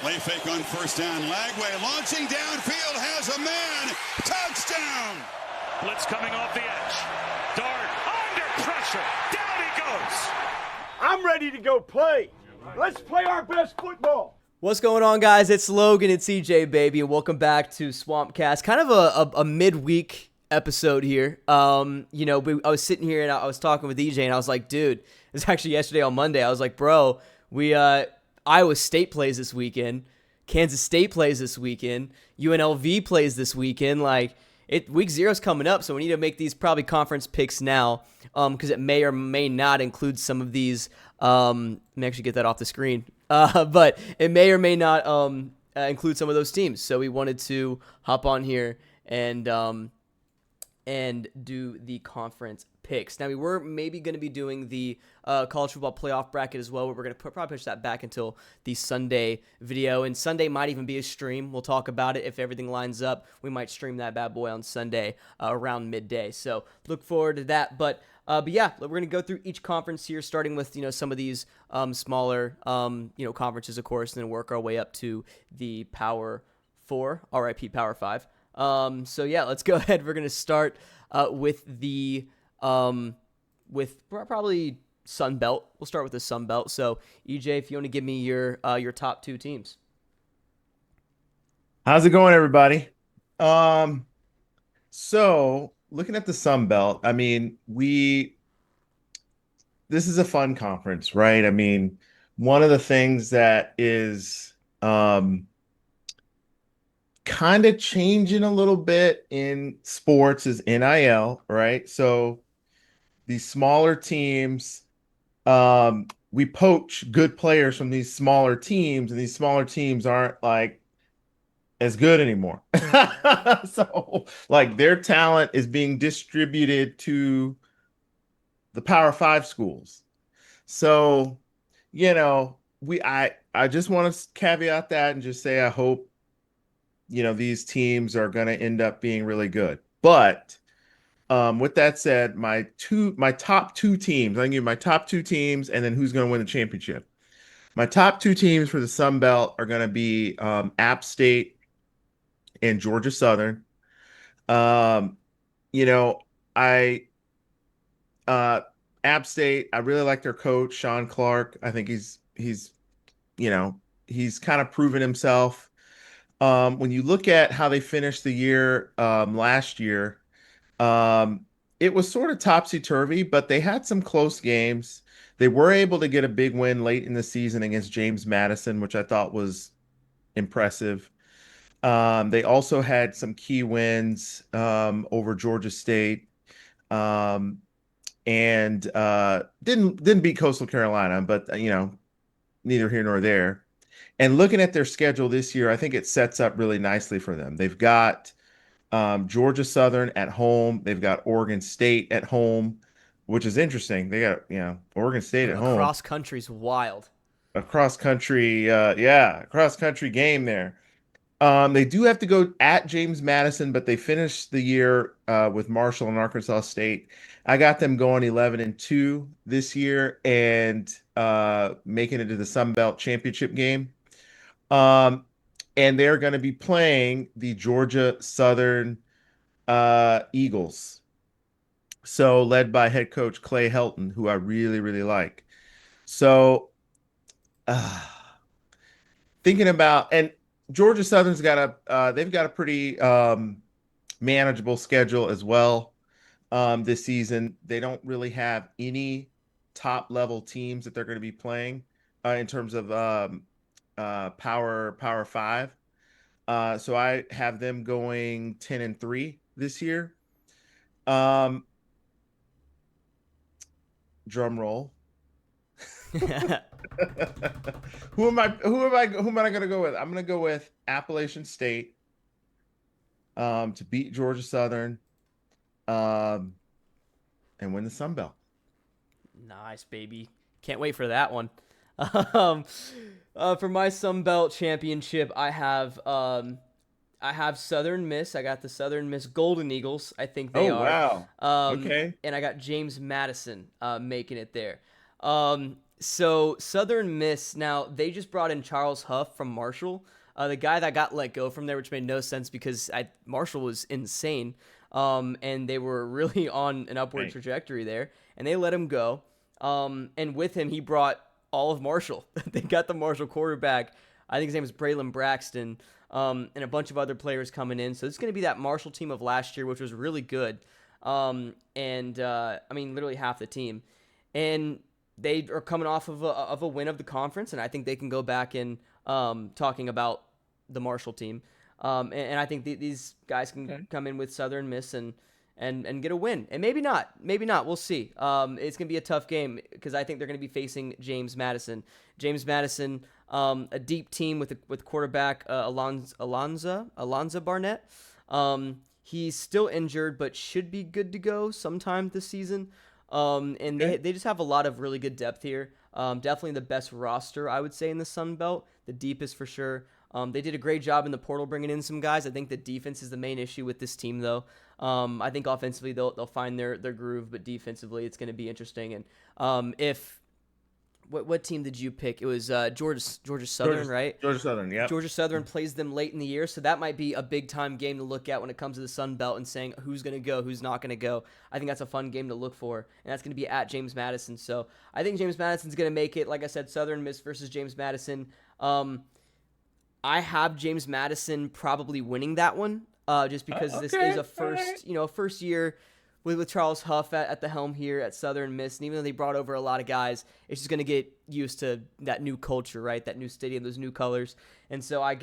Play fake on first down. Lagway launching downfield, has a man. Touchdown! Blitz coming off the edge. Dart under pressure. Down he goes. I'm ready to go play. Let's play our best football. What's going on, guys? It's Logan and EJ, baby, and welcome back to SwampCast. Kind of a midweek episode here. I was sitting here and I was talking with EJ, and I was like, dude, it's actually yesterday on Monday. I was like, bro, Iowa State plays this weekend. Kansas State plays this weekend. UNLV plays this weekend. Week 0 is coming up, so we need to make these probably conference picks now, because it may or may not include some of these. Let me actually get that off the screen. But it may or may not include some of those teams. So we wanted to hop on here and do the conference picks. Now, we were maybe going to be doing the college football playoff bracket as well, but we're going to probably push that back until the Sunday video. And Sunday might even be a stream. We'll talk about it. If everything lines up, we might stream that bad boy on Sunday around midday. So look forward to that. But yeah, we're going to go through each conference here, starting with, some of these smaller, conferences, of course, and then work our way up to the Power 4, RIP Power 5. So yeah, let's go ahead. We're going to start with the with probably Sun Belt. We'll start with the Sun Belt. So EJ, if you want to give me your top 2 teams. How's it going, everybody? So looking at the Sun Belt, I mean, this is a fun conference, right? I mean, one of the things that is kind of changing a little bit in sports is NIL, right? So these smaller teams, we poach good players from these smaller teams, and these smaller teams aren't as good anymore. So their talent is being distributed to the Power 5 schools. So, I just want to caveat that and just say I hope these teams are going to end up being really good. But with that said, my top 2 teams, I can give you my top 2 teams and then who's going to win the championship. My top 2 teams for the Sun Belt are going to be App State and Georgia Southern. App State, I really like their coach, Sean Clark. I think he's kind of proven himself. When you look at how they finished the year last year, it was sort of topsy-turvy, but they had some close games. They were able to get a big win late in the season against James Madison, which I thought was impressive. They also had some key wins over Georgia State, and didn't beat Coastal Carolina, but neither here nor there. And looking at their schedule this year, I think it sets up really nicely for them. They've got Georgia Southern at home. They've got Oregon State at home, which is interesting. They got Oregon State at home. Cross country's wild. A cross country game there. They do have to go at James Madison, but they finished the year with Marshall and Arkansas State. I got them going 11-2 this year and making it to the Sun Belt championship game. And they're going to be playing the Georgia Southern Eagles. So led by head coach Clay Helton, who I really, really like. So thinking about, and Georgia Southern's they've got a pretty manageable schedule as well this season. They don't really have any top level teams that they're going to be playing in terms of Power 5. So I have them going 10-3 this year. Drum roll. Who am I going to go with? I'm going to go with Appalachian State to beat Georgia Southern and win the Sun Belt. Nice, baby. Can't wait for that one. For my Sun Belt championship, I have Southern Miss. I got the Southern Miss Golden Eagles. I think they are. Wow. Okay. And I got James Madison making it there. So Southern Miss, now they just brought in Charles Huff from Marshall, the guy that got let go from there, which made no sense because Marshall was insane, and they were really on an upward Right. trajectory there, and they let him go. And with him, he brought all of Marshall. They got the Marshall quarterback. I think his name is Braylon Braxton, and a bunch of other players coming in. So it's going to be that Marshall team of last year, which was really good. I mean, literally half the team. And they are coming off of a win of the conference, and I think they can go back in talking about the Marshall team. And I think these guys can come in with Southern Miss and get a win. And maybe not. We'll see. It's going to be a tough game because I think they're going to be facing James Madison. James Madison, a deep team with quarterback Alonza Barnett. He's still injured, but should be good to go sometime this season. And they just have a lot of really good depth here. Definitely the best roster, I would say, in the Sun Belt. The deepest for sure. They did a great job in the portal bringing in some guys. I think the defense is the main issue with this team, though. I think offensively they'll find their groove, but defensively it's going to be interesting. And what team did you pick? It was Georgia Southern, right? Georgia Southern, yeah. Georgia Southern plays them late in the year, so that might be a big-time game to look at when it comes to the Sun Belt and saying who's going to go, who's not going to go. I think that's a fun game to look for, and that's going to be at James Madison. So I think James Madison's going to make it. Like I said, Southern Miss versus James Madison. I have James Madison probably winning that one, just because this is a first year with Charles Huff at the helm here at Southern Miss. And even though they brought over a lot of guys, it's just going to get used to that new culture, right? That new stadium, those new colors. And so I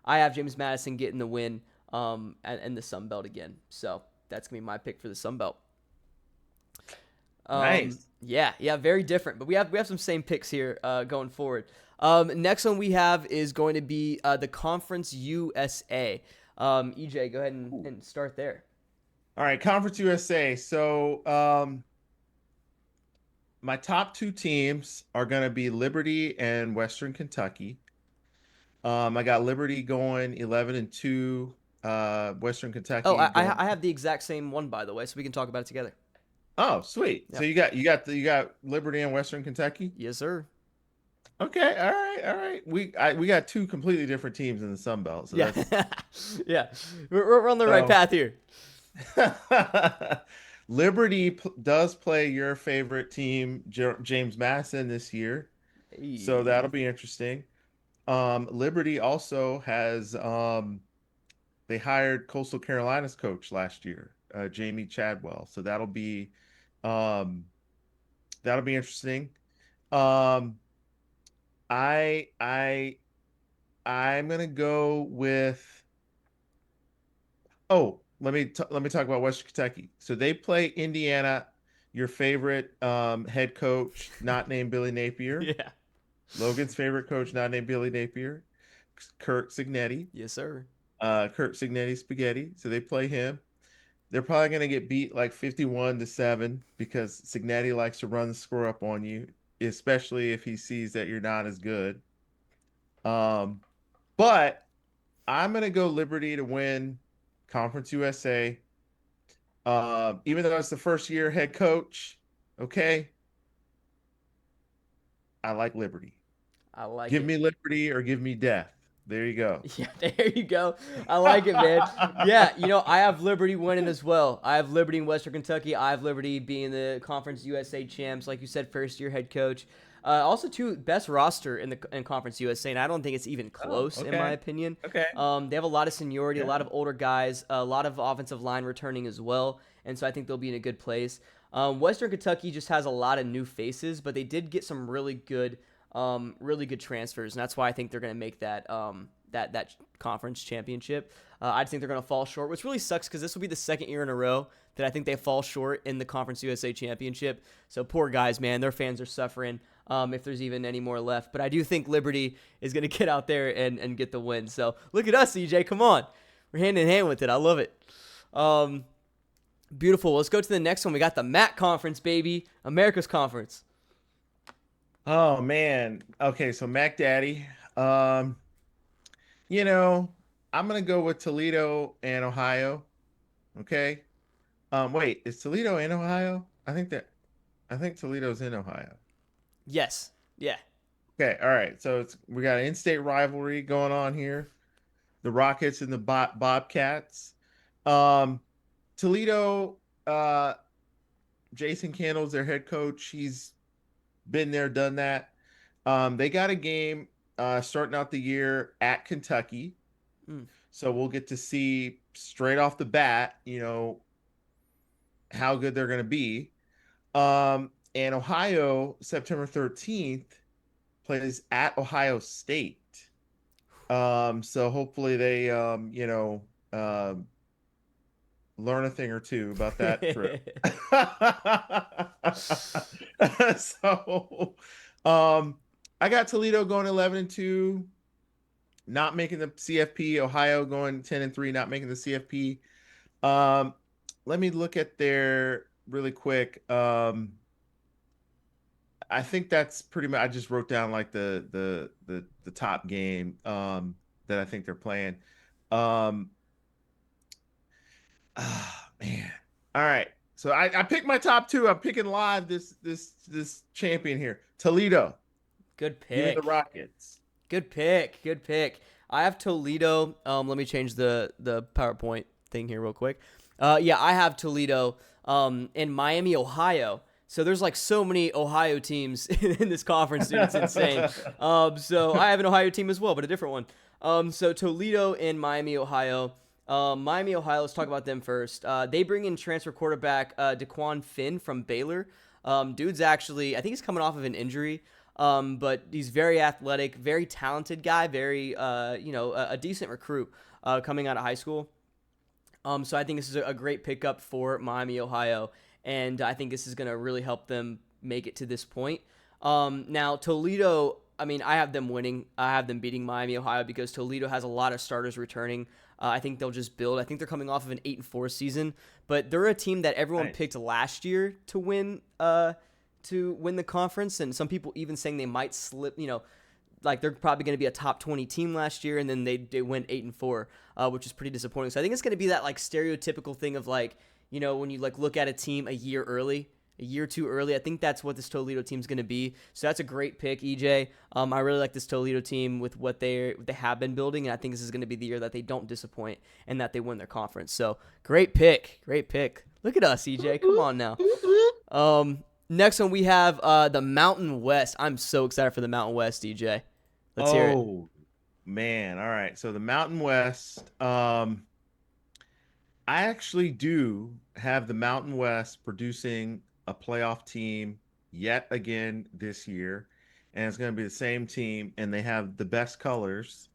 have James Madison getting the win and the Sun Belt again. So that's going to be my pick for the Sun Belt. Nice. Yeah, very different. But we have some same picks here going forward. Next one we have is going to be the Conference USA. EJ, go ahead and start there. All right, Conference USA. So my top two teams are going to be Liberty and Western Kentucky. I got Liberty going 11-2. Western Kentucky. Oh, I have the exact same one, by the way, so we can talk about it together. Oh, sweet. Yep. So you got Liberty and Western Kentucky. Yes, sir. Okay, all right. We got two completely different teams in the Sun Belt. So Yeah, we're on the right path here. Liberty does play your favorite team, James Madison, this year, so that'll be interesting. Liberty also has they hired Coastal Carolina's coach last year, Jamie Chadwell, so that'll be interesting. I'm gonna go with. Oh, let me talk about Western Kentucky. So they play Indiana, your favorite head coach, not named Billy Napier. Yeah. Logan's favorite coach, not named Billy Napier. Kurt Signetti. Yes, sir. Kurt Signetti Spaghetti. So they play him. They're probably gonna get beat like 51-7 because Signetti likes to run the score up on you, especially if he sees that you're not as good. But I'm gonna go Liberty to win Conference USA. Even though it's the first year head coach, okay. I like Liberty. Give me Liberty or give me death. There you go. Yeah, there you go. I like it, man. Yeah, I have Liberty winning as well. I have Liberty in Western Kentucky. I have Liberty being the Conference USA champs, like you said, first year head coach. Also, best roster in Conference USA, and I don't think it's even close in my opinion. Okay. They have a lot of seniority, a lot of older guys, a lot of offensive line returning as well, and so I think they'll be in a good place. Western Kentucky just has a lot of new faces, but they did get some really good transfers, and that's why I think they're going to make that conference championship. I think they're going to fall short, which really sucks because this will be the second year in a row that I think they fall short in the Conference USA championship. So poor guys, man, their fans are suffering. If there's even any more left. But I do think Liberty is going to get out there and get the win. So look at us, EJ. Come on. We're hand in hand with it. I love it. Beautiful. Let's go to the next one. We got the MAC conference, baby. America's conference. Oh, man. Okay, so MAC Daddy. I'm going to go with Toledo and Ohio. Okay. Wait, is Toledo in Ohio? I think Toledo's in Ohio. Yes. Yeah. Okay, all right. So we got an in-state rivalry going on here. The Rockets and the Bobcats. Um, Toledo, Jason Candle's their head coach. He's been there, done that. They got a game starting out the year at Kentucky. Mm. So we'll get to see straight off the bat, how good they're going to be. And Ohio, September 13th, plays at Ohio State. So hopefully they, learn a thing or two about that trip. So, I got Toledo going 11-2, not making the CFP. Ohio going 10-3, not making the CFP. Um, Let me look at their really quick. I think that's pretty much. I just wrote down like the top game that I think they're playing. Um, Man. All right. So I picked my top two. I'm picking live this champion here. Toledo. Good Give me the pick. Rockets. Good pick. Good pick. I have Toledo. Let me change the PowerPoint thing here real quick. Yeah, I have Toledo in Miami, Ohio. So there's like so many Ohio teams in this conference, dude. It's insane. So I have an Ohio team as well, but a different one. So Toledo and Miami, Ohio. Miami, Ohio, let's talk about them first. They bring in transfer quarterback DeQuan Finn from Baylor. Dude's actually, I think he's coming off of an injury, but he's very athletic, very talented guy, very, a decent recruit coming out of high school. So I think this is a great pickup for Miami, Ohio, and I think this is going to really help them make it to this point. Now, Toledo, I mean, I have them winning. I have them beating Miami, Ohio because Toledo has a lot of starters returning. I think they'll just build. I think they're coming off of an 8-4 season, but they're a team that everyone Nice. picked last year to win the conference, and some people even saying they might slip. Like they're probably going to be a top 20 team last year, and then they went 8-4, which is pretty disappointing. So I think it's going to be that like stereotypical thing of like, when you like look at a team a year too early. I think that's what this Toledo team's going to be. So that's a great pick, EJ. I really like this Toledo team with what they have been building, and I think this is going to be the year that they don't disappoint and that they win their conference. So great pick. Look at us, EJ. Come on now. Next one we have the Mountain West. I'm so excited for the Mountain West, EJ. Let's hear it. Oh man. All right. So the Mountain West. I actually do have the Mountain West producing a playoff team yet again this year. And it's going to be the same team, and they have the best colors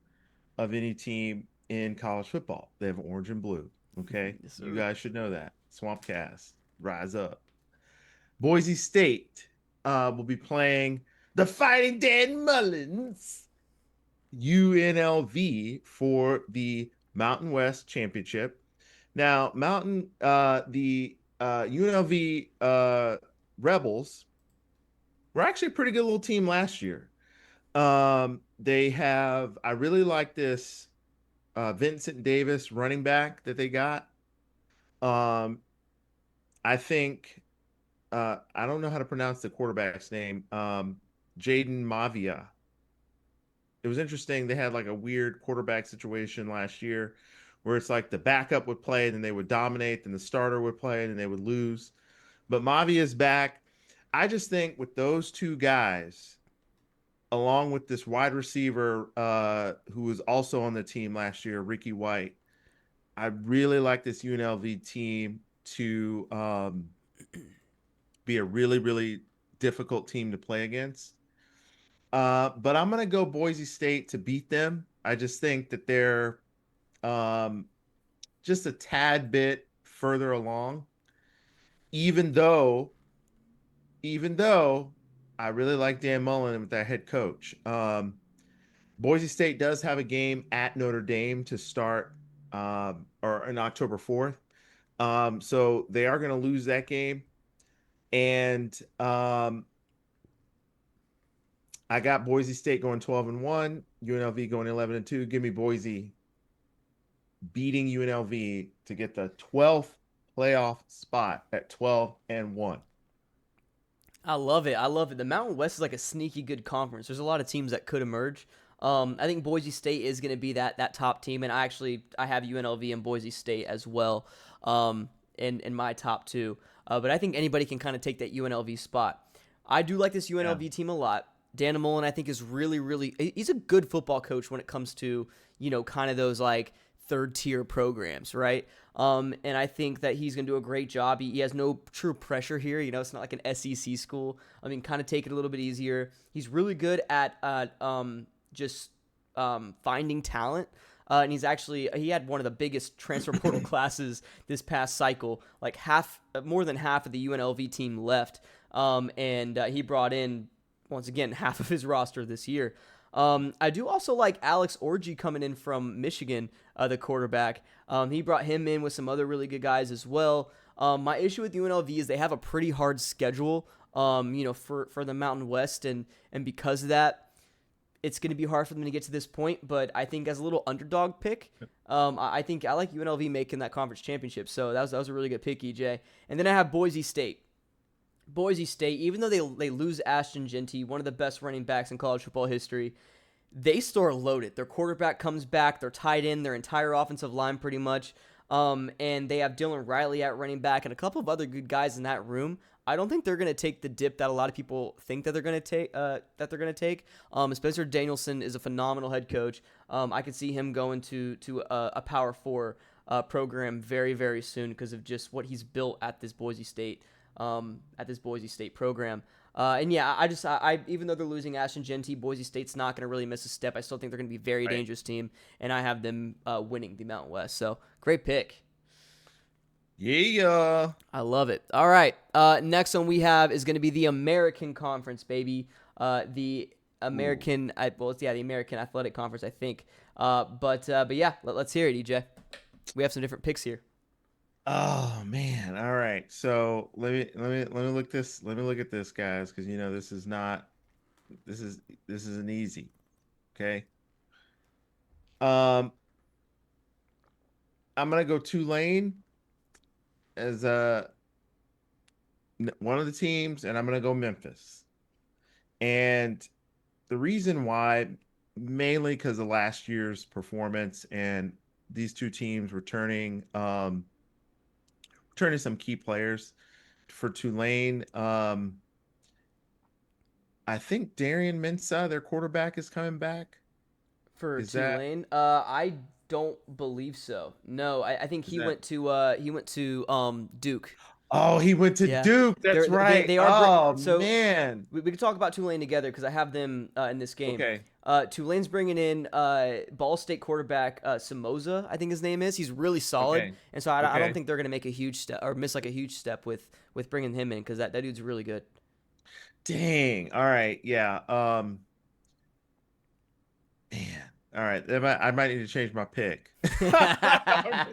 of any team in college football. They have orange and blue. Okay. Yes, sir. You guys should know that. SwampCast, rise up. Boise State will be playing the Fighting Dan Mullins UNLV for the Mountain West Championship. Now, the UNLV Rebels were actually a pretty good little team last year. I really like this Vincent Davis running back that they got. I think, I don't know how to pronounce the quarterback's name, Jaden Mavia. It was interesting. They had like a weird quarterback situation last year where it's like the backup would play and then they would dominate, then the starter would play and then they would lose. But Mavi is back. I just think with those two guys, along with this wide receiver who was also on the team last year, Ricky White, I really like this UNLV team to be a really, really difficult team to play against. But I'm going to go Boise State to beat them. I just think that they're just a tad bit further along, even though I really like Dan Mullen with that head coach. Boise State does have a game at Notre Dame to start, or on October 4th. So they are going to lose that game. And I got Boise State going 12-1, UNLV going 11-2. Give me Boise beating UNLV to get the 12th playoff spot at 12-1. I love it. I love it. The Mountain West is like a sneaky good conference. There's a lot of teams that could emerge. I think Boise State is going to be that top team, and I have UNLV and Boise State as well in my top two. But I think anybody can kind of take that UNLV spot. I do like this UNLV team a lot. Dan Mullen, I think, is really he's a good football coach when it comes to, kind of those like third-tier programs, right? And I think that he's going to do a great job. He has no true pressure here. It's not like an SEC school. I mean, kind of take it a little bit easier. He's really good at just finding talent. And he had one of the biggest transfer portal classes this past cycle. Like more than half of the UNLV team left. And he brought in, once again, half of his roster this year. I do also like Alex Orji coming in from Michigan, the quarterback. He brought him in with some other really good guys as well. My issue with UNLV is they have a pretty hard schedule, for the Mountain West, and because of that, it's going to be hard for them to get to this point. But I think as a little underdog pick, I think I like UNLV making that conference championship. So that was a really good pick, EJ. And then I have Boise State. Boise State, even though they lose Ashton Jeanty, one of the best running backs in college football history, they still are loaded. Their quarterback comes back. They're tied in their entire offensive line pretty much. And they have Dylan Riley at running back and a couple of other good guys in that room. I don't think they're going to take the dip that a lot of people think that they're going to take. Spencer Danielson is a phenomenal head coach. I could see him going to a Power 4 program very, very soon because of just what he's built at this Boise State program. And yeah, I even though they're losing Ashton Jeanty, Boise State's not going to really miss a step. I still think they're going to be a very dangerous team, and I have them winning the Mountain West. So great pick. Yeah. I love it. All right. Next one we have is going to be the American Conference, baby. The American, the American Athletic Conference, I think. But yeah, let's hear it, EJ. We have some different picks here. Oh man! All right, so let me look this. Let me look at this, guys, because this is not. This isn't easy. Okay. I'm gonna go Tulane as one of the teams, and I'm gonna go Memphis. And the reason why, mainly because of last year's performance and these two teams returning some key players for Tulane. I think Darian Mensah, their quarterback, is coming back. For Tulane? I don't believe so. No, I think he went to Duke. Oh, he went to Duke. That's right. They are. Man. We can talk about Tulane together because I have them in this game. Okay. Tulane's bringing in Ball State quarterback Somoza, I think his name is. He's really solid, Okay. and so I don't think they're going to make a huge step or miss like a huge step with bringing him in because that dude's really good. Dang. All right. Yeah. Man. All right. I might need to change my pick. Yeah.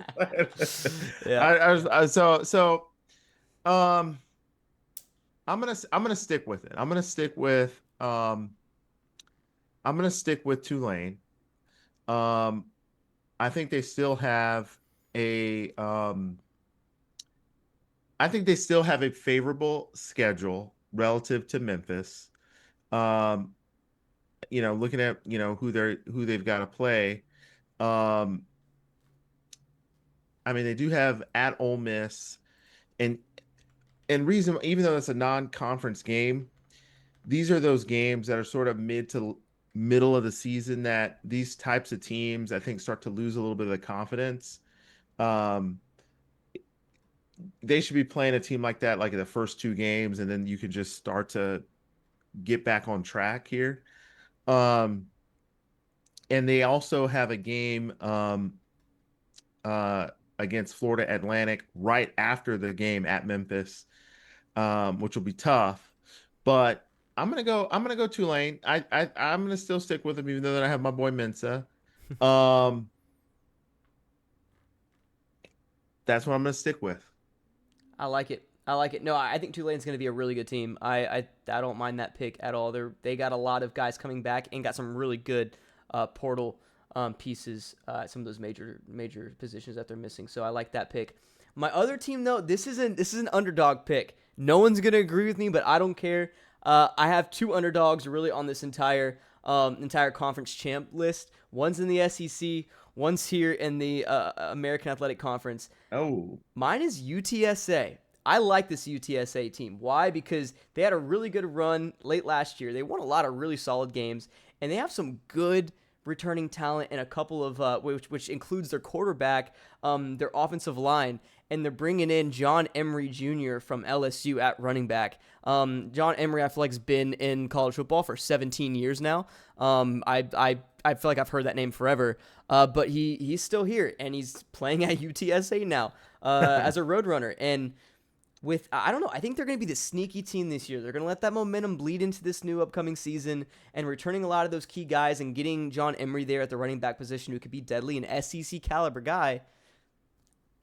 I'm gonna stick with it. I'm gonna stick with Tulane. I think they still have a favorable schedule relative to Memphis. Looking at who they've got to play. I mean, they do have at Ole Miss, and reason, even though it's a non-conference game, these are those games that are sort of mid to middle of the season that these types of teams, I think, start to lose a little bit of the confidence. They should be playing a team like that, like in the first two games, and then you can just start to get back on track here. And they also have a game against Florida Atlantic right after the game at Memphis, which will be tough. But I'm gonna go Tulane. I'm gonna still stick with them, even though I have my boy Mensah. That's what I'm gonna stick with. I like it. No, I think Tulane's going to be a really good team. I don't mind that pick at all. They got a lot of guys coming back and got some really good portal pieces, some of those major positions that they're missing. So I like that pick. My other team, though, this is an underdog pick. No one's gonna agree with me, but I don't care. I have two underdogs really on this entire conference champ list. One's in the SEC, one's here in the American Athletic Conference. Oh, Mine is UTSA. I like this UTSA team. Why? Because they had a really good run late last year. They won a lot of really solid games, and they have some good returning talent and a couple of which includes their quarterback, their offensive line, and they're bringing in John Emery Jr. from LSU at running back. John Emery, I feel like, has been in college football for 17 years now. I feel like I've heard that name forever, but he's still here, and he's playing at UTSA now as a roadrunner. And I don't know, I think they're going to be the sneaky team this year. They're going to let that momentum bleed into this new upcoming season and returning a lot of those key guys and getting John Emery there at the running back position who could be deadly, an SEC caliber guy.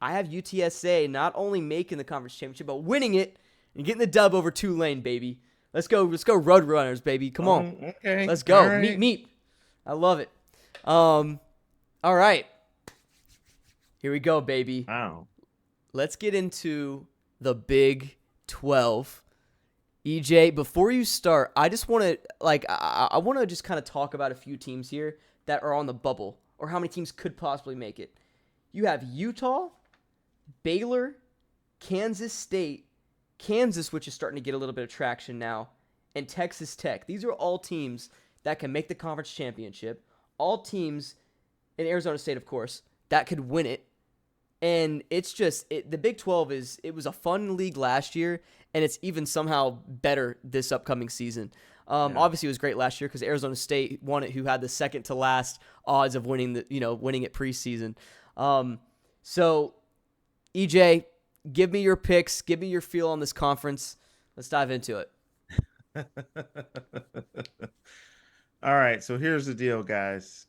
I have UTSA not only making the conference championship, but winning it and getting the dub over Tulane, baby. Let's go Roadrunners, baby. Come on. okay. Let's go. Right. Meet. I love it. All right. Here we go, baby. Wow. Let's get into the Big 12. EJ, before you start, I just want to I want to just kind of talk about a few teams here that are on the bubble or how many teams could possibly make it. You have Utah, Baylor, Kansas State, Kansas, which is starting to get a little bit of traction now, and Texas Tech. These are all teams that can make the conference championship. All teams, in Arizona State, of course, that could win it. And it's just, the Big 12 it was a fun league last year, and it's even somehow better this upcoming season. Obviously, it was great last year because Arizona State won it, who had the second to last odds of winning it preseason. So, EJ, give me your picks, give me your feel on this conference. Let's dive into it. All right, so here's the deal, guys.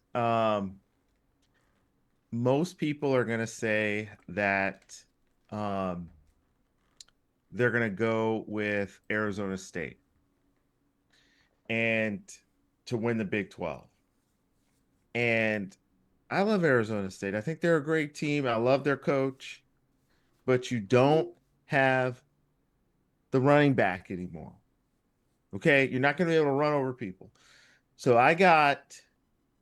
Most people are going to say that they're going to go with Arizona State and to win the Big 12. And I love Arizona State. I think they're a great team. I love their coach, but you don't have the running back anymore. Okay, you're not going to be able to run over people. So I got,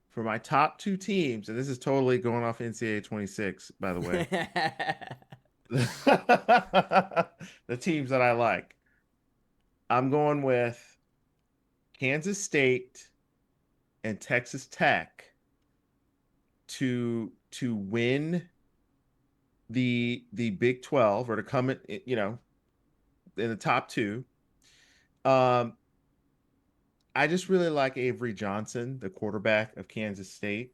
for my top two teams, and this is totally going off NCAA 26, by the way, the teams that I like. I'm going with Kansas State and Texas Tech to win the Big 12, or to come in, in the top two. I just really like Avery Johnson, the quarterback of Kansas State.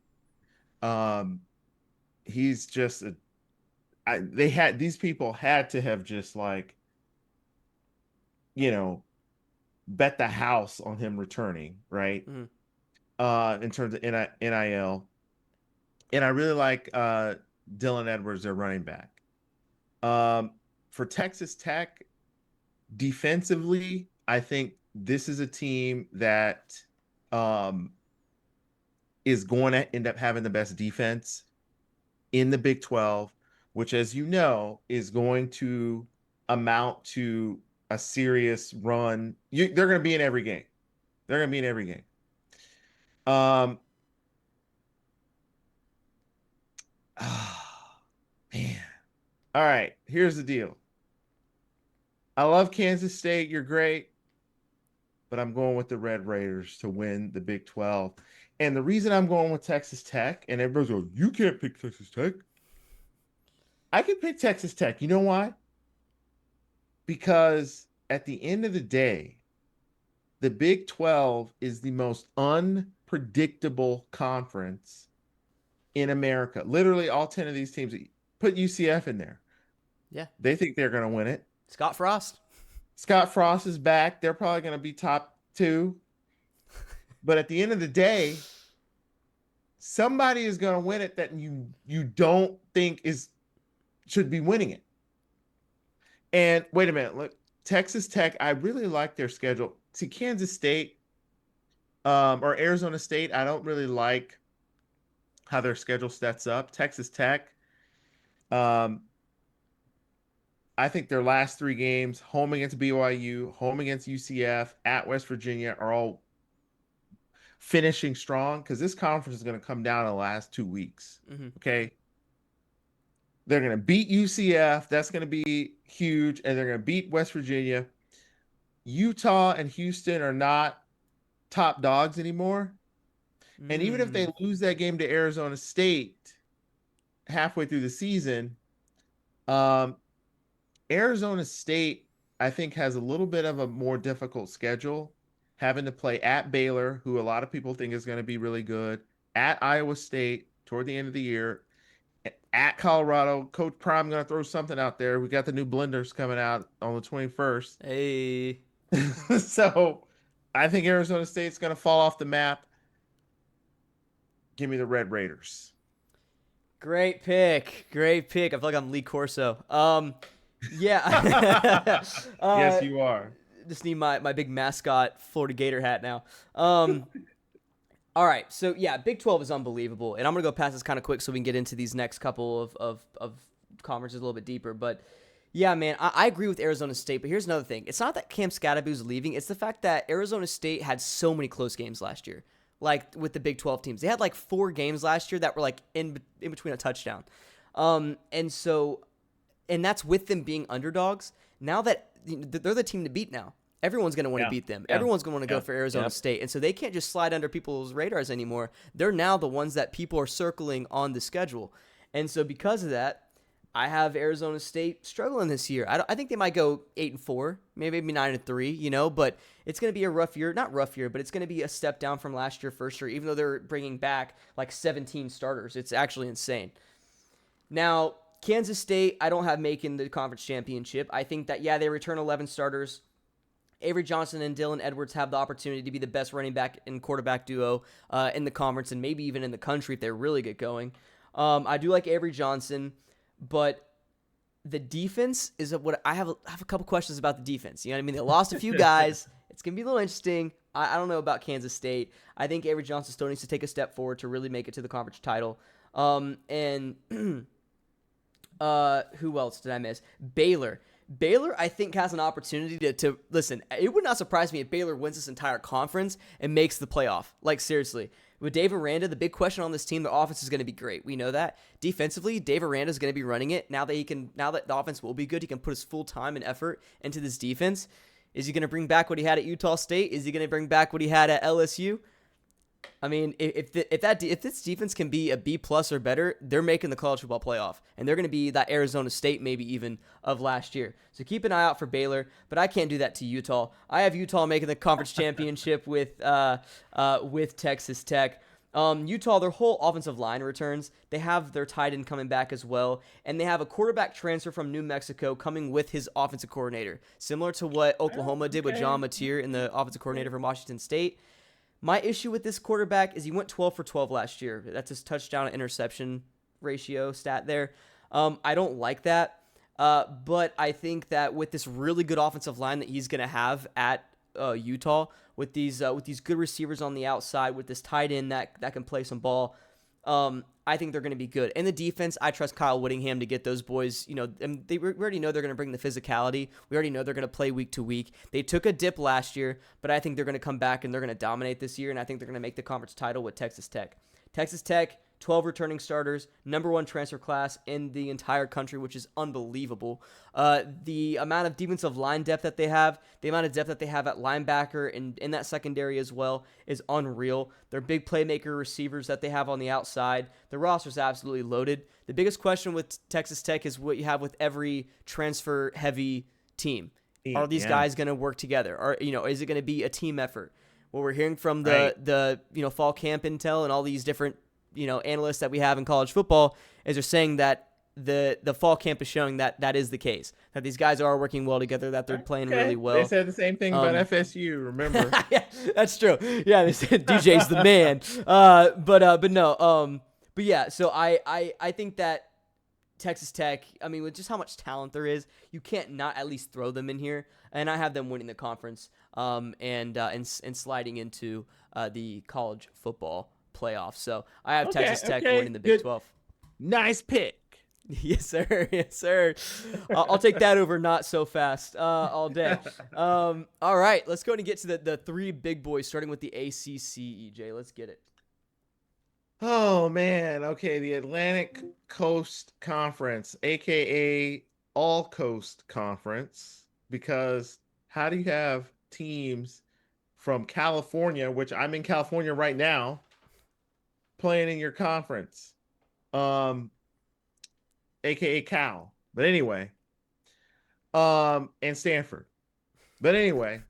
He's just these people had to have just bet the house on him returning, right? Mm-hmm. In terms of NIL. And I really like Dylan Edwards, their running back. For Texas Tech, defensively, I think this is a team that is going to end up having the best defense in the Big 12, which, as you know, is going to amount to a serious run. They're going to be in every game. They're going to be in every game. Man. All right, here's the deal. I love Kansas State. You're great. But I'm going with the Red Raiders to win the Big 12. And the reason I'm going with Texas Tech, and everybody's going, you can't pick Texas Tech. I can pick Texas Tech. You know why? Because at the end of the day, the Big 12 is the most unpredictable conference in America. Literally all 10 of these teams, put UCF in there. Yeah. They think they're going to win it. Scott Frost is back. They're probably going to be top 2. But at the end of the day, somebody is going to win it that you don't think should be winning it. And wait a minute, look, Texas Tech, I really like their schedule. See, Kansas State or Arizona State, I don't really like how their schedule sets up. Texas Tech, I think their last 3 games, home against BYU, home against UCF, at West Virginia, are all finishing strong because this conference is going to come down in the last 2 weeks. Mm-hmm. Okay. They're going to beat UCF. That's going to be huge. And they're going to beat West Virginia. Utah and Houston are not top dogs anymore. And even if they lose that game to Arizona State halfway through the season, Arizona State, I think, has a little bit of a more difficult schedule, having to play at Baylor, who a lot of people think is going to be really good, at Iowa State toward the end of the year, at Colorado. Coach Prime going to throw something out there. We got the new blenders coming out on the 21st. Hey. So I think Arizona State's going to fall off the map. Give me the Red Raiders. Great pick. Great pick. I feel like I'm Lee Corso. Yeah. Yes, you are. Just need my big mascot Florida Gator hat now. All right. So, yeah, Big 12 is unbelievable. And I'm going to go past this kind of quick so we can get into these next couple of conferences a little bit deeper. But, yeah, man, I agree with Arizona State. But here's another thing. It's not that Cam Scadaboo's leaving. It's the fact that Arizona State had so many close games last year. Like with the Big 12 teams. They had like 4 games last year that were like in between a touchdown. And that's with them being underdogs. Now that they're the team to beat now. Everyone's going to want to beat them. Everyone's going to want to go for Arizona State. And so they can't just slide under people's radars anymore. They're now the ones that people are circling on the schedule. And so because of that, I have Arizona State struggling this year. I think they might go 8-4, maybe 9-3, but it's going to be a rough year. Not rough year, but it's going to be a step down from last year for sure, even though they're bringing back like 17 starters. It's actually insane. Now, Kansas State, I don't have making the conference championship. I think that, they return 11 starters. Avery Johnson and Dylan Edwards have the opportunity to be the best running back and quarterback duo in the conference and maybe even in the country if they really get going. I do like Avery Johnson. But the defense is what I have a couple questions about the defense. You know what I mean? They lost a few guys. It's going to be a little interesting. I don't know about Kansas State. I think Avery Johnson still needs to take a step forward to really make it to the conference title. And who else did I miss? Baylor. Baylor, I think, has an opportunity to listen. It would not surprise me if Baylor wins this entire conference and makes the playoff. Like, seriously. With Dave Aranda, the big question on this team, the offense is going to be great. We know that. Defensively, Dave Aranda is going to be running it. Now that the offense will be good, he can put his full time and effort into this defense. Is he going to bring back what he had at Utah State? Is he going to bring back what he had at LSU? I mean, if this defense can be a B+ or better, they're making the college football playoff, and they're going to be that Arizona State maybe even of last year. So keep an eye out for Baylor, but I can't do that to Utah. I have Utah making the conference championship with Texas Tech. Utah, their whole offensive line returns. They have their tight end coming back as well, and they have a quarterback transfer from New Mexico coming with his offensive coordinator, similar to what Oklahoma did with John Mateer in the offensive coordinator from Washington State. My issue with this quarterback is he went 12 for 12 last year. That's his touchdown to interception ratio stat there. I don't like that, but I think that with this really good offensive line that he's going to have at Utah, with these good receivers on the outside, with this tight end that can play some ball, I think they're going to be good. And the defense, I trust Kyle Whittingham to get those boys. And we already know they're going to bring the physicality. We already know they're going to play week to week. They took a dip last year, but I think they're going to come back and they're going to dominate this year, and I think they're going to make the conference title with Texas Tech. Texas Tech, 12 returning starters, number 1 transfer class in the entire country, which is unbelievable. The amount of defensive line depth that they have, the amount of depth that they have at linebacker and in that secondary as well is unreal. Their big playmaker receivers that they have on the outside, the roster's absolutely loaded. The biggest question with Texas Tech is what you have with every transfer-heavy team. Are these guys going to work together? Or is it going to be a team effort? What we're hearing from the fall camp intel and all these different analysts that we have in college football is they're saying that the fall camp is showing that is the case, that these guys are working well together, that they're playing really well. They said the same thing about FSU, remember? Yeah, that's true. Yeah, they said DJ's the man. But no. But yeah, so I think that Texas Tech, I mean, with just how much talent there is, you can't not at least throw them in here. And I have them winning the conference and sliding into the college football playoffs. So I have Texas Tech winning the Big 12. Nice pick. Yes, sir. Yes, sir. I'll take that over not so fast all day. All right, let's go ahead and get to the three big boys, starting with the ACC, EJ. Let's get it. Oh man, okay, the Atlantic Coast Conference, aka All Coast Conference, because how do you have teams from California, which I'm in California right now, playing in your conference? AKA Cal. But anyway, and Stanford. But anyway,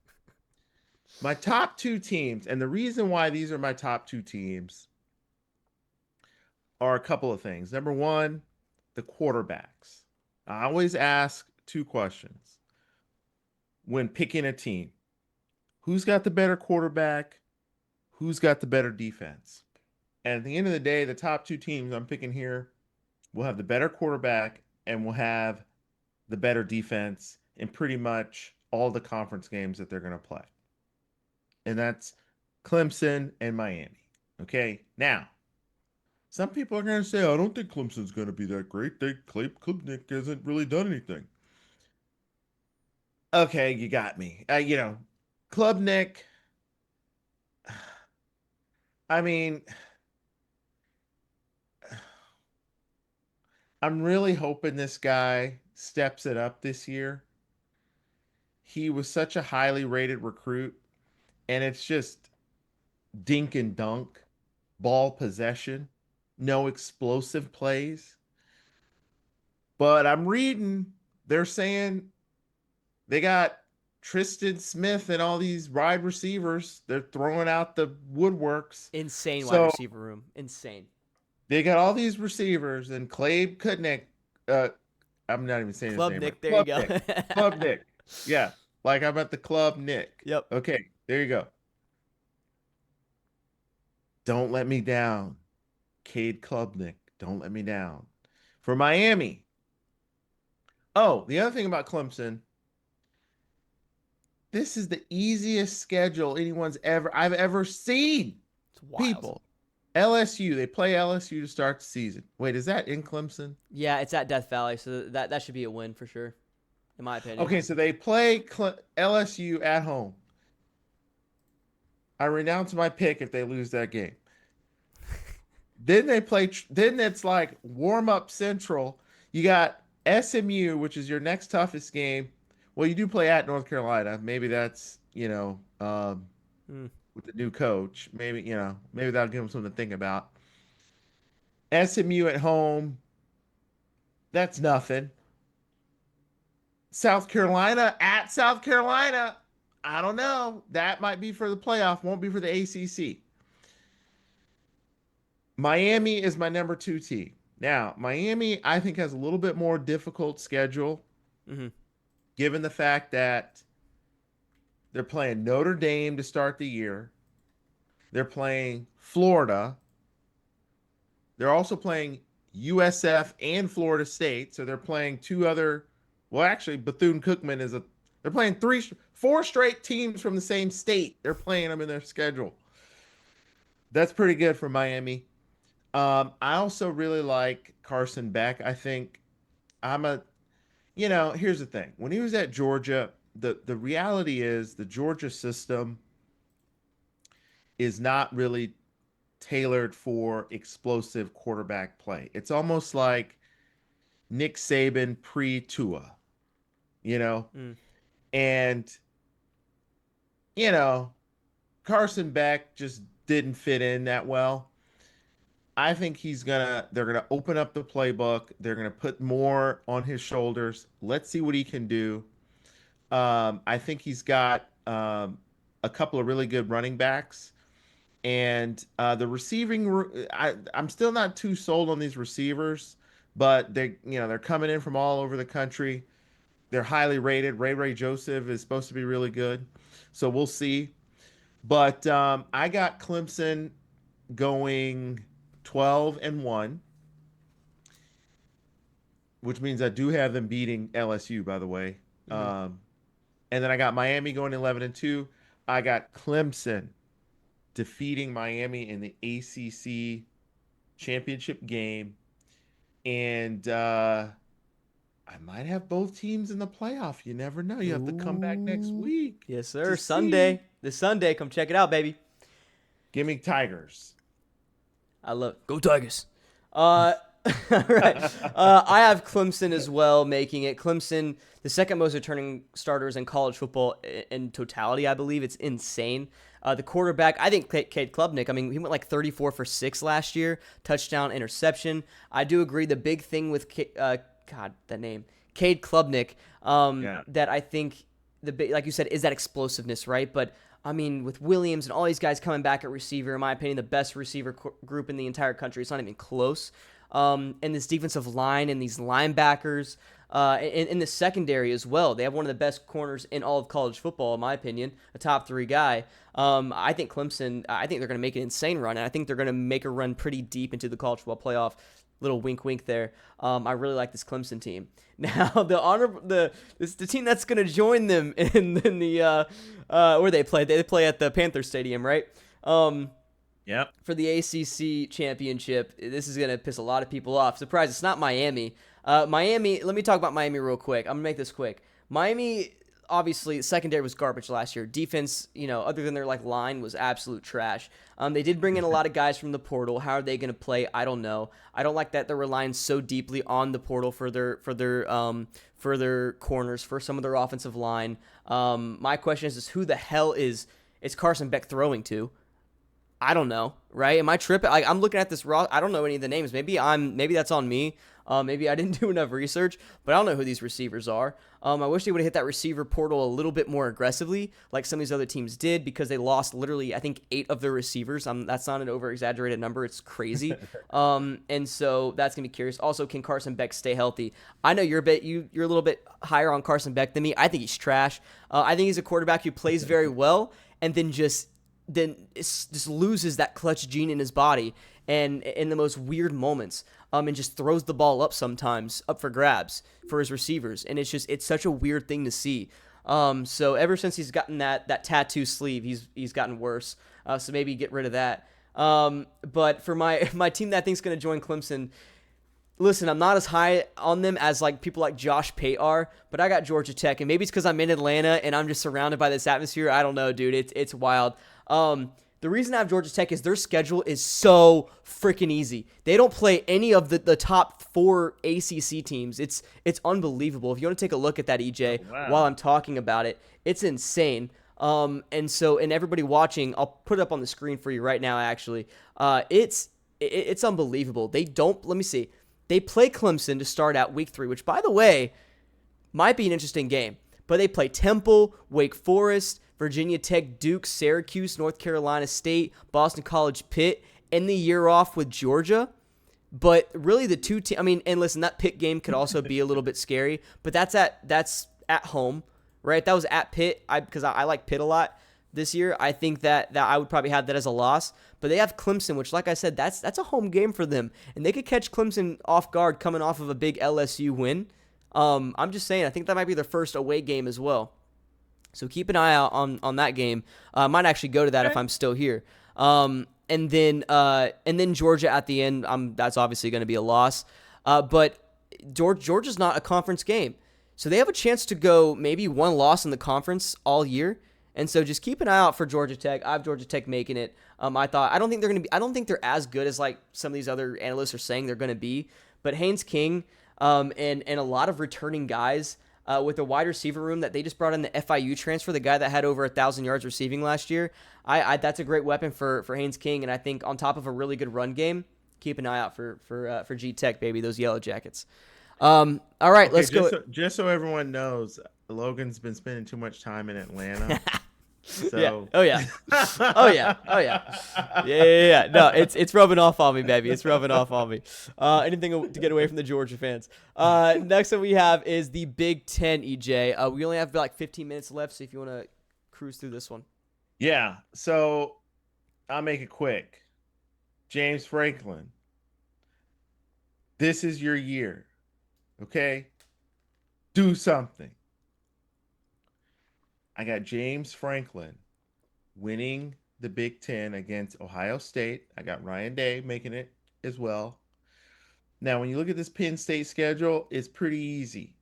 my top two teams, and the reason why these are my top two teams are a couple of things. Number one, the quarterbacks. I always ask two questions when picking a team. Who's got the better quarterback? Who's got the better defense? And at the end of the day, the top two teams I'm picking here will have the better quarterback and will have the better defense in pretty much all the conference games that they're going to play. And that's Clemson and Miami. Okay. Now, some people are going to say, I don't think Clemson's going to be that great. Klubnik hasn't really done anything. Okay, you got me. Klubnik, I mean, I'm really hoping this guy steps it up this year. He was such a highly rated recruit, and it's just dink and dunk, ball possession, no explosive plays. But I'm reading, they're saying they got Tristan Smith and all these wide receivers. They're throwing out the woodworks. Insane wide So receiver room. Insane. they got all these receivers, and Clay Kutnick, I'm not even saying his Club name Nick, right. there you go. Club Nick. Yeah, like I'm at the Club Nick. Yep. Okay, there you go. Don't let me down. Cade Klubnik, don't let me down. For Miami. Oh, the other thing about Clemson, this is the easiest schedule I've ever seen. It's wild. People. LSU, they play LSU to start the season. Wait, is that in Clemson? Yeah, it's at Death Valley, so that should be a win for sure, in my opinion. Okay, so they play LSU at home. I renounce my pick if they lose that game. Then it's like warm up central. You got SMU, which is your next toughest game. Well, you do play at North Carolina. Maybe that's, with the new coach. Maybe that'll give them something to think about. SMU at home. That's nothing. South Carolina at South Carolina. I don't know. That might be for the playoff. Won't be for the ACC. Miami is my number 2 team. Now, Miami, I think, has a little bit more difficult schedule, given the fact that they're playing Notre Dame to start the year. They're playing Florida. They're also playing USF and Florida State. So they're playing two other. Well, actually, Bethune-Cookman they're playing 4 straight teams from the same state. They're playing them in their schedule. That's pretty good for Miami. I also really like Carson Beck. I think here's the thing. When he was at Georgia, the reality is the Georgia system is not really tailored for explosive quarterback play. It's almost like Nick Saban pre-Tua, and Carson Beck just didn't fit in that well. I think they're gonna open up the playbook. They're gonna put more on his shoulders. Let's see what he can do. I think he's got a couple of really good running backs, and the receiving. I'm still not too sold on these receivers, but they're coming in from all over the country. They're highly rated. Ray Joseph is supposed to be really good, so we'll see. But I got Clemson going 12-1, which means I do have them beating LSU, by the way. And then I got Miami going 11-2. I got Clemson defeating Miami in the ACC championship game. And I might have both teams in the playoff. You never know. You have to come back next Ooh. week. Yes, to sir. see. Sunday. This Sunday. Come check it out, baby. Give me Tigers. I love it. Go Tigers. All right. I have Clemson as well, making it. Clemson, the second most returning starters in college football in totality, I believe. It's insane. The quarterback, I think Cade Klubnik, I mean, he went like 34 for 6 last year, touchdown, interception. I do agree the big thing with, God, that name, Cade Klubnik, that I think, like you said, is that explosiveness, right? But I mean, with Williams and all these guys coming back at receiver, in my opinion, the best receiver group in the entire country. It's not even close. And this defensive line and these linebackers, in the secondary as well. They have one of the best corners in all of college football, in my opinion, a top 3 guy. I think Clemson, I think they're going to make an insane run, and I think they're going to make a run pretty deep into the college football playoff. Little wink, wink there. I really like this Clemson team. Now, the team that's going to join them in the where they play. They play at the Panther Stadium, right? Yep. For the ACC championship. This is going to piss a lot of people off. Surprise! It's not Miami. Miami. Let me talk about Miami real quick. I'm gonna make this quick. Miami. Obviously, secondary was garbage last year. Defense, other than their line, was absolute trash. They did bring in a lot of guys from the portal. How are they going to play? I don't know. I don't like that they're relying so deeply on the portal for their corners, for some of their offensive line. My question is who the hell is Carson Beck throwing to? I don't know, right? Am I tripping? I'm looking at this raw. I don't know any of the names. Maybe that's on me. Maybe I didn't do enough research, but I don't know who these receivers are. I wish they would have hit that receiver portal a little bit more aggressively, like some of these other teams did, because they lost literally, I think, 8 of their receivers. That's not an over-exaggerated number. It's crazy. And so that's gonna be curious. Also, can Carson Beck stay healthy? I know you're a little bit higher on Carson Beck than me. I think he's trash. I think he's a quarterback who plays very well, and then just loses that clutch gene in his body and in the most weird moments, and just throws the ball up sometimes up for grabs for his receivers, and it's such a weird thing to see. So ever since he's gotten that tattoo sleeve, he's gotten worse. So maybe get rid of that. But for my team that I think is going to join Clemson, listen, I'm not as high on them as people like Josh Pate are, but I got Georgia Tech, and maybe it's because I'm in Atlanta and I'm just surrounded by this atmosphere. I don't know, dude. It's wild. The reason I have Georgia Tech is their schedule is so freaking easy. They don't play any of the top 4 ACC teams. It's unbelievable. If you want to take a look at that, EJ, while I'm talking about it, it's insane. And everybody watching, I'll put it up on the screen for you right now, actually. It's unbelievable. Let me see. They play Clemson to start out week 3, which, by the way, might be an interesting game. But they play Temple, Wake Forest, Virginia Tech, Duke, Syracuse, North Carolina State, Boston College, Pitt, end the year off with Georgia. But really the two teams, and listen, that Pitt game could also be a little bit scary, but that's at home, right? That was at Pitt, because I like Pitt a lot this year. I think that I would probably have that as a loss. But they have Clemson, which, like I said, that's a home game for them. And they could catch Clemson off guard coming off of a big LSU win. I'm just saying, I think that might be their first away game as well. So keep an eye out on that game. I might actually go to that if I'm still here. And then Georgia at the end. That's obviously going to be a loss. But Georgia's not a conference game, so they have a chance to go maybe one loss in the conference all year. And so just keep an eye out for Georgia Tech. I have Georgia Tech making it. I don't think they're as good as some of these other analysts are saying they're going to be. But Haynes King and a lot of returning guys. With a wide receiver room that they just brought in the FIU transfer, the guy that had over 1,000 yards receiving last year, that's a great weapon for Haynes King, and I think on top of a really good run game, keep an eye out for G Tech, baby, those Yellow Jackets. All right, let's go. Just so everyone knows, Logan's been spending too much time in Atlanta. So. Yeah. Oh yeah. Oh yeah. Oh yeah. Yeah. No, it's rubbing off on me, baby. It's rubbing off on me. Anything to get away from the Georgia fans. Next one we have is the Big Ten, EJ. We only have about 15 minutes left, so if you want to cruise through this one. Yeah. So I'll make it quick. James Franklin, this is your year. Okay? Do something. I got James Franklin winning the Big Ten against Ohio State. I got Ryan Day making it as well. Now, when you look at this Penn State schedule, it's pretty easy,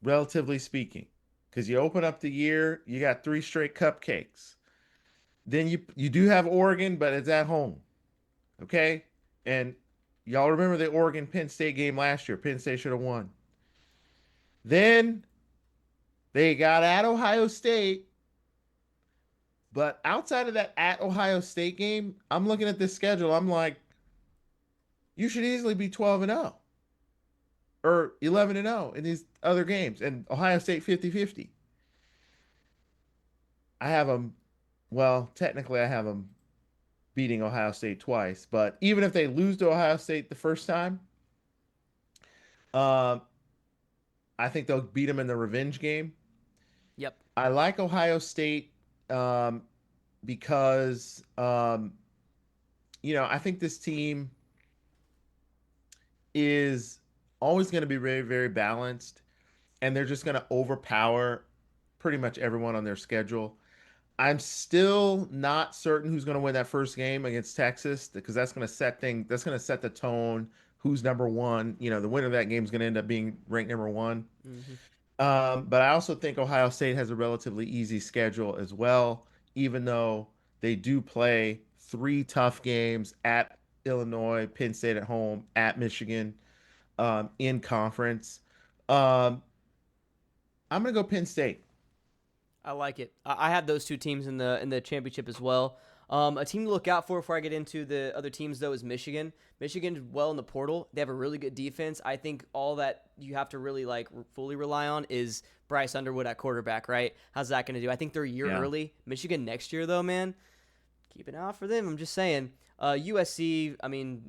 relatively speaking, because you open up the year, you got 3 straight cupcakes. Then you do have Oregon, but it's at home. Okay? And y'all remember the Oregon Penn State game last year. Penn State should have won. Then they got at Ohio State. But outside of that at Ohio State game, I'm looking at this schedule. I'm like, you should easily be 12-0 or 11-0 in these other games. And Ohio State 50-50. I have them, well, technically I have them beating Ohio State twice. But even if they lose to Ohio State the first time, um, I think they'll beat them in the revenge game. Yep. I like Ohio State because, I think this team is always going to be very, very balanced, and they're just going to overpower pretty much everyone on their schedule. I'm still not certain who's going to win that first game against Texas because that's going to set the tone. Who's number one? The winner of that game is going to end up being ranked number one. Mm-hmm. But I also think Ohio State has a relatively easy schedule as well, even though they do play 3 tough games at Illinois, Penn State at home, at Michigan, in conference. I'm going to go Penn State. I like it. I have those 2 teams in the championship as well. A team to look out for before I get into the other teams, though, is Michigan. Michigan did well in the portal. They have a really good defense. I think all that you have to really fully rely on is Bryce Underwood at quarterback, right? How's that going to do? I think they're a year early. Michigan next year, though, man, keep an eye out for them. I'm just saying. USC, I mean,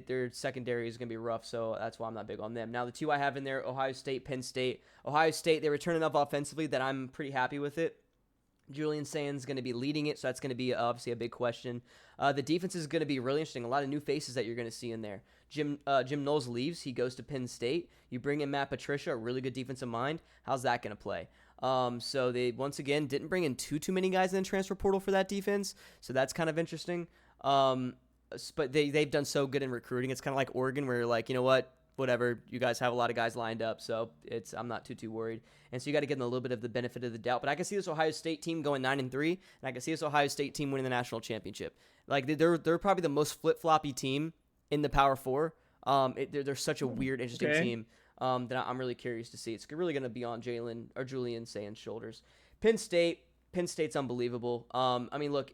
their secondary is going to be rough, so that's why I'm not big on them. Now, the 2 I have in there, Ohio State, Penn State. Ohio State, they return enough offensively that I'm pretty happy with it. Julian Sands going to be leading it, so that's going to be obviously a big question. The defense is going to be really interesting. A lot of new faces that you're going to see in there. Jim Knowles leaves. He goes to Penn State. You bring in Matt Patricia, a really good defensive mind. How's that going to play? So they, once again, didn't bring in too many guys in the transfer portal for that defense, so that's kind of interesting. But they've done so good in recruiting. It's kind of like Oregon where you're like, you know what? Whatever, you guys have a lot of guys lined up, so I'm not too worried. And so you got to give them a little bit of the benefit of the doubt. But I can see this Ohio State team going 9-3, and I can see this Ohio State team winning the national championship. Like they're probably the most flip-floppy team in the Power Four. They're such a weird, interesting team that I'm really curious to see. It's really going to be on Jalen or Julian Sands' shoulders. Penn State's unbelievable. I mean, look,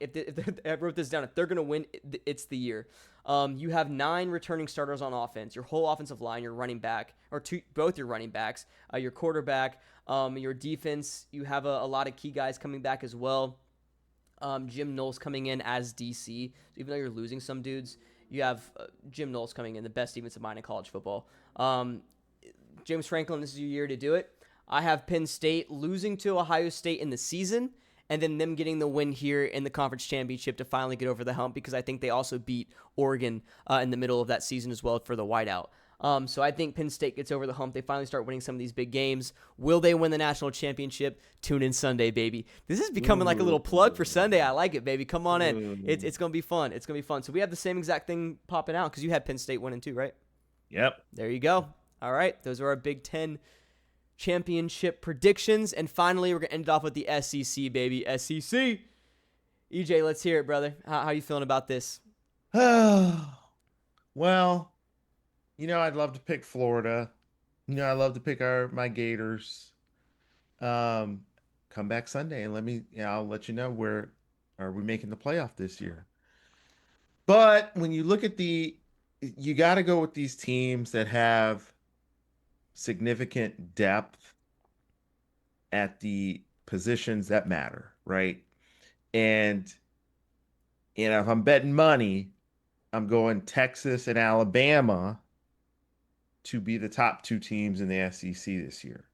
I wrote this down. If they're going to win, it's the year. You have 9 returning starters on offense. Your whole offensive line, your running back, or both your running backs, your quarterback, your defense. You have a lot of key guys coming back as well. Jim Knowles coming in as DC. So even though you're losing some dudes, you have Jim Knowles coming in, the best defensive mind in college football. James Franklin, this is your year to do it. I have Penn State losing to Ohio State in the season, and then them getting the win here in the conference championship to finally get over the hump, because I think they also beat Oregon in the middle of that season as well for the whiteout. So I think Penn State gets over the hump. They finally start winning some of these big games. Will they win the national championship? Tune in Sunday, baby. This is becoming like a little plug for Sunday. I like it, baby. Come on in. It's going to be fun. It's going to be fun. So we have the same exact thing popping out because you had Penn State winning too, right? Yep. There you go. All right. Those are our Big Ten championship predictions. And finally, we're going to end it off with the SEC, baby. SEC. EJ, let's hear it, brother. How you feeling about this? Well, I'd love to pick Florida. I love to pick my Gators. Come back Sunday and I'll let you know where are we making the playoff this year. But when you look at you got to go with these teams that have significant depth at the positions that matter, right? And if I'm betting money, I'm going Texas and Alabama to be the top 2 teams in the SEC this year.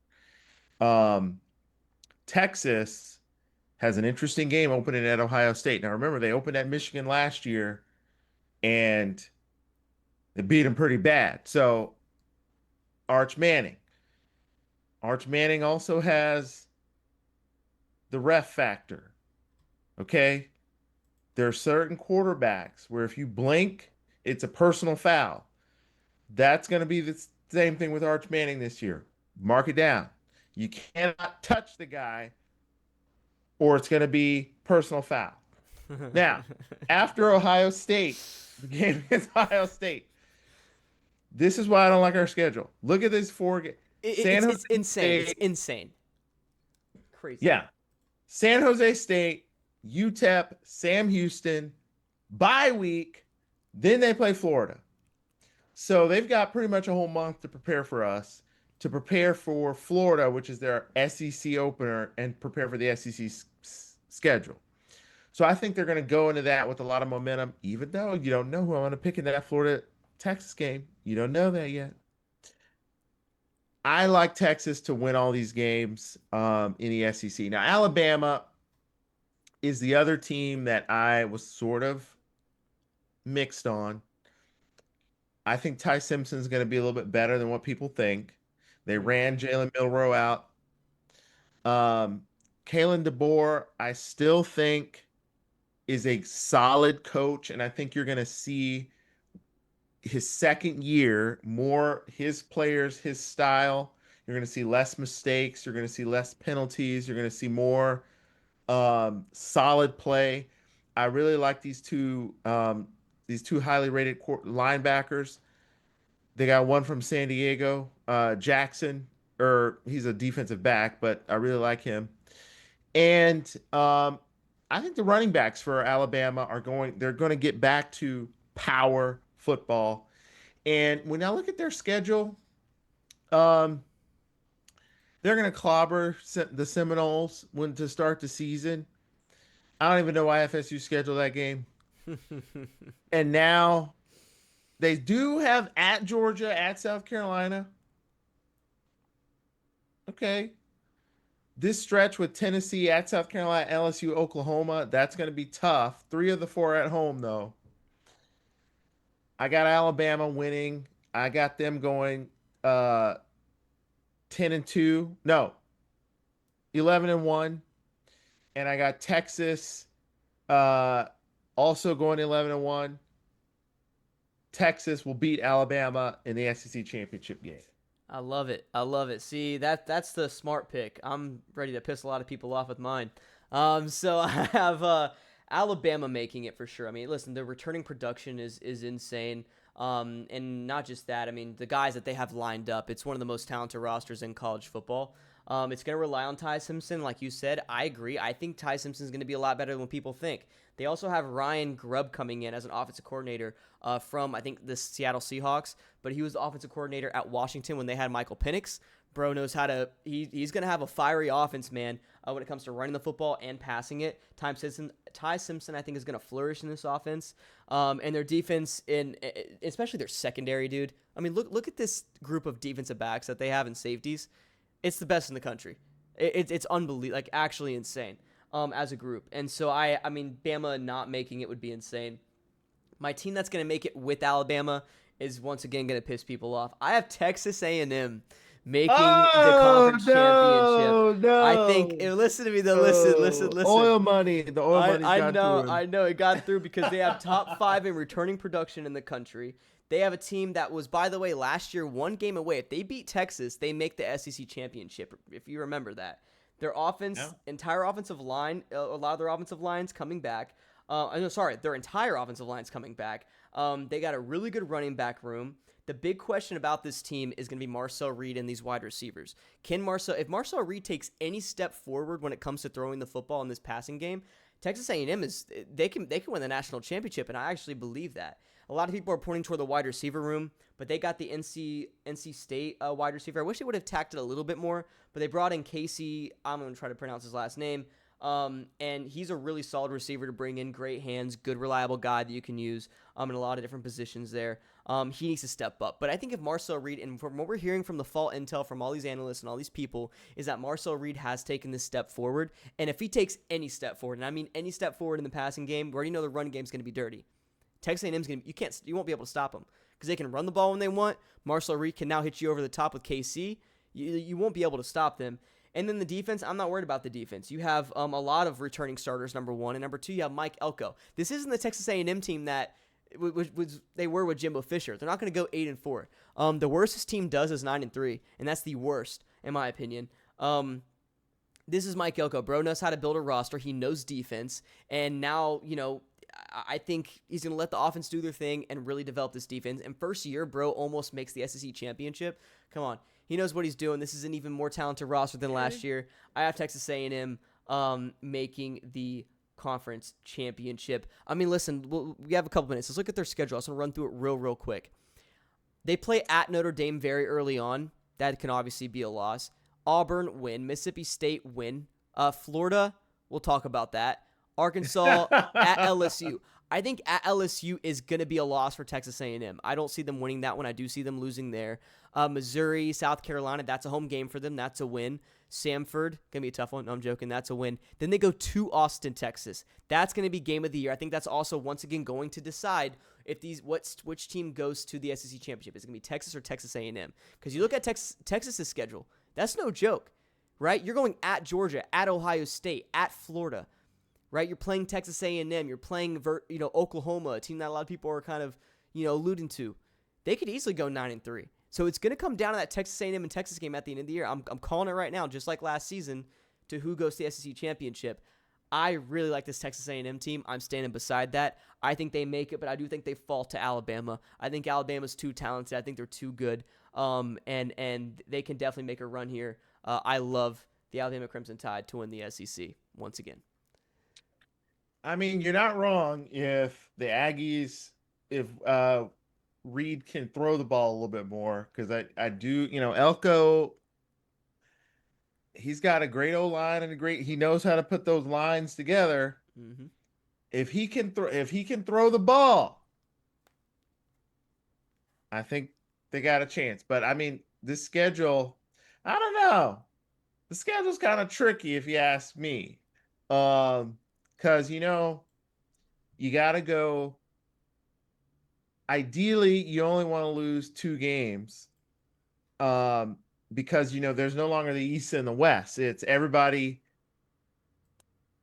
Texas has an interesting game opening at Ohio State. Now, remember, they opened at Michigan last year, and they beat them pretty bad. So, Arch Manning also has the ref factor, okay? There are certain quarterbacks where if you blink, it's a personal foul. That's going to be the same thing with Arch Manning this year. Mark it down. You cannot touch the guy, or it's going to be personal foul. Now, after Ohio State, the game against Ohio State, this is why I don't like our schedule. Look at this four games. It's insane. It's insane. Crazy. Yeah. San Jose State, UTEP, Sam Houston, bye week, then they play Florida. So they've got pretty much a whole month to prepare for us, to prepare for Florida, which is their SEC opener, and prepare for the SEC schedule. So I think they're going to go into that with a lot of momentum, even though you don't know who I'm going to pick in that Florida-Texas game. You don't know that yet. I like Texas to win all these games in the SEC. Now, Alabama is the other team that I was sort of mixed on. I think Ty Simpson's going to be a little bit better than what people think. They ran Jalen Milroe out. Kalen DeBoer, I still think is a solid coach, and I think you're going to see his second year, more his players, his style. You're going to see less mistakes. You're going to see less penalties. You're going to see more solid play. I really like these two highly rated linebackers. They got one from San Diego, Jackson, or he's a defensive back, but I really like him. And I think the running backs for Alabama they're going to get back to power football. And when I look at their schedule, they're going to clobber the Seminoles to start the season. I don't even know why FSU scheduled that game. And now they do have at Georgia, at South Carolina. Okay. This stretch with Tennessee, at South Carolina, LSU, Oklahoma, that's going to be tough. 3 of the 4 at home, though. I got Alabama winning. I got them going 10-2. No, 11-1. And I got Texas also going 11-1. Texas will beat Alabama in the SEC championship game. I love it. I love it. See, that's the smart pick. I'm ready to piss a lot of people off with mine. So I have Alabama making it for sure. I mean, listen, the returning production is insane. And not just that. I mean, the guys that they have lined up, it's one of the most talented rosters in college football. It's going to rely on Ty Simpson, like you said. I agree. I think Ty Simpson is going to be a lot better than what people think. They also have Ryan Grubb coming in as an offensive coordinator from, I think, the Seattle Seahawks. But he was the offensive coordinator at Washington when they had Michael Penix. Bro knows how to – he's going to have a fiery offense, man, when it comes to running the football and passing it. Ty Simpson, I think, is going to flourish in this offense. And their defense, especially their secondary, dude. I mean, look at this group of defensive backs that they have in safeties. It's the best in the country. It's unbelievable, like actually insane as a group. And so, I mean, Bama not making it would be insane. My team that's going to make it with Alabama is once again going to piss people off. I have Texas A&M making the conference championship. No. I think, listen to me though, listen. Oil money. The oil money I know it got through because they have top 5 in returning production in the country. They have a team that was, by the way, last year 1 game away. If they beat Texas, they make the SEC championship, if you remember that. Their offense, entire offensive line, a lot of their offensive lines coming back. Their entire offensive line's coming back. They got a really good running back room. The big question about this team is going to be Marcel Reed and these wide receivers. If Marcel Reed takes any step forward when it comes to throwing the football in this passing game, Texas A&M they can win the national championship, and I actually believe that. A lot of people are pointing toward the wide receiver room, but they got the NC State wide receiver. I wish they would have tacked it a little bit more, but they brought in Casey. I'm going to try to pronounce his last name. And he's a really solid receiver to bring in, great hands, good, reliable guy that you can use in a lot of different positions there. He needs to step up. But I think if Marcel Reed, and from what we're hearing from the fall intel from all these analysts and all these people, is that Marcel Reed has taken this step forward. And if he takes any step forward, and I mean any step forward in the passing game, we already know the run game's going to be dirty. Texas A&M's you won't be able to stop them because they can run the ball when they want. Marcel Reed can now hit you over the top with KC. You won't be able to stop them. And then the defense, I'm not worried about the defense. You have a lot of returning starters, number 1. And number 2, you have Mike Elko. This isn't the Texas A&M team that they were with Jimbo Fisher. They're not going to go 8-4. The worst this team does is 9-3, and that's the worst in my opinion. This is Mike Elko. Bro knows how to build a roster. He knows defense, and now I think he's going to let the offense do their thing and really develop this defense. And first year, bro almost makes the SEC championship. Come on. He knows what he's doing. This is an even more talented roster than last year. I have Texas A&M making the conference championship. I mean, listen, we have a couple minutes. Let's look at their schedule. I just want to run through it real quick. They play at Notre Dame very early on. That can obviously be a loss. Auburn, win. Mississippi State, win. Florida, we'll talk about that. Arkansas, at LSU. I think at LSU is going to be a loss for Texas A&M. I don't see them winning that one. I do see them losing there. Missouri, South Carolina, that's a home game for them. That's a win. Samford, going to be a tough one. No, I'm joking. That's a win. Then they go to Austin, Texas. That's going to be game of the year. I think that's also, once again, going to decide if which team goes to the SEC championship. Is it going to be Texas or Texas A&M? Because you look at Texas's schedule. That's no joke, right? You're going at Georgia, at Ohio State, at Florida, right? You're playing Texas A&M. You're playing Oklahoma, a team that a lot of people are kind of alluding to. They could easily go 9-3. So it's going to come down to that Texas A&M and Texas game at the end of the year. I'm calling it right now, just like last season, to who goes to the SEC championship. I really like this Texas A&M team. I'm standing beside that. I think they make it, but I do think they fall to Alabama. I think Alabama's too talented. I think they're too good, and they can definitely make a run here. I love the Alabama Crimson Tide to win the SEC once again. I mean, you're not wrong if the Aggies, if Reed can throw the ball a little bit more, because I do, Elko, he's got a great O-line and he knows how to put those lines together. Mm-hmm. If he can throw the ball, I think they got a chance. But I mean, this schedule, I don't know. The schedule's kind of tricky if you ask me. Because you got to go. Ideally, you only want to lose 2 games. Because there's no longer the East and the West. It's everybody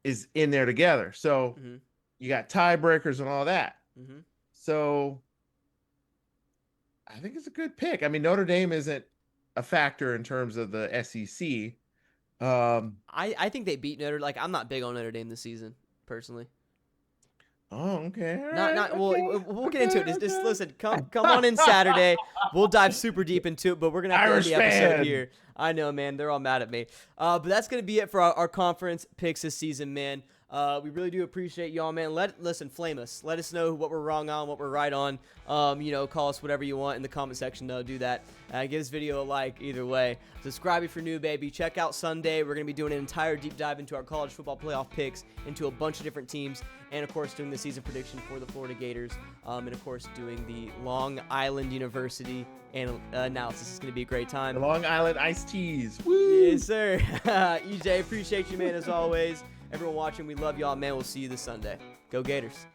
is in there together. So you got tiebreakers and all that. Mm-hmm. So I think it's a good pick. I mean, Notre Dame isn't a factor in terms of the SEC. I think they beat Notre Dame. Like, I'm not big on Notre Dame this season, personally. Oh, okay. We'll get into it. Just listen. Come on in Saturday. We'll dive super deep into it, but we're gonna have to end the episode here. I know, man. They're all mad at me. But that's gonna be it for our conference picks this season, man. We really do appreciate y'all, man. Listen, flame us. Let us know what we're wrong on, what we're right on. Call us whatever you want in the comment section, though. Do that. Give this video a like either way. Subscribe if you're new, baby. Check out Sunday. We're going to be doing an entire deep dive into our college football playoff picks, into a bunch of different teams, and, of course, doing the season prediction for the Florida Gators, and, of course, doing the Long Island University analysis. It's going to be a great time. The Long Island iced teas. Woo! Yes, sir. EJ, appreciate you, man, as always. Everyone watching, we love y'all, man. We'll see you this Sunday. Go Gators.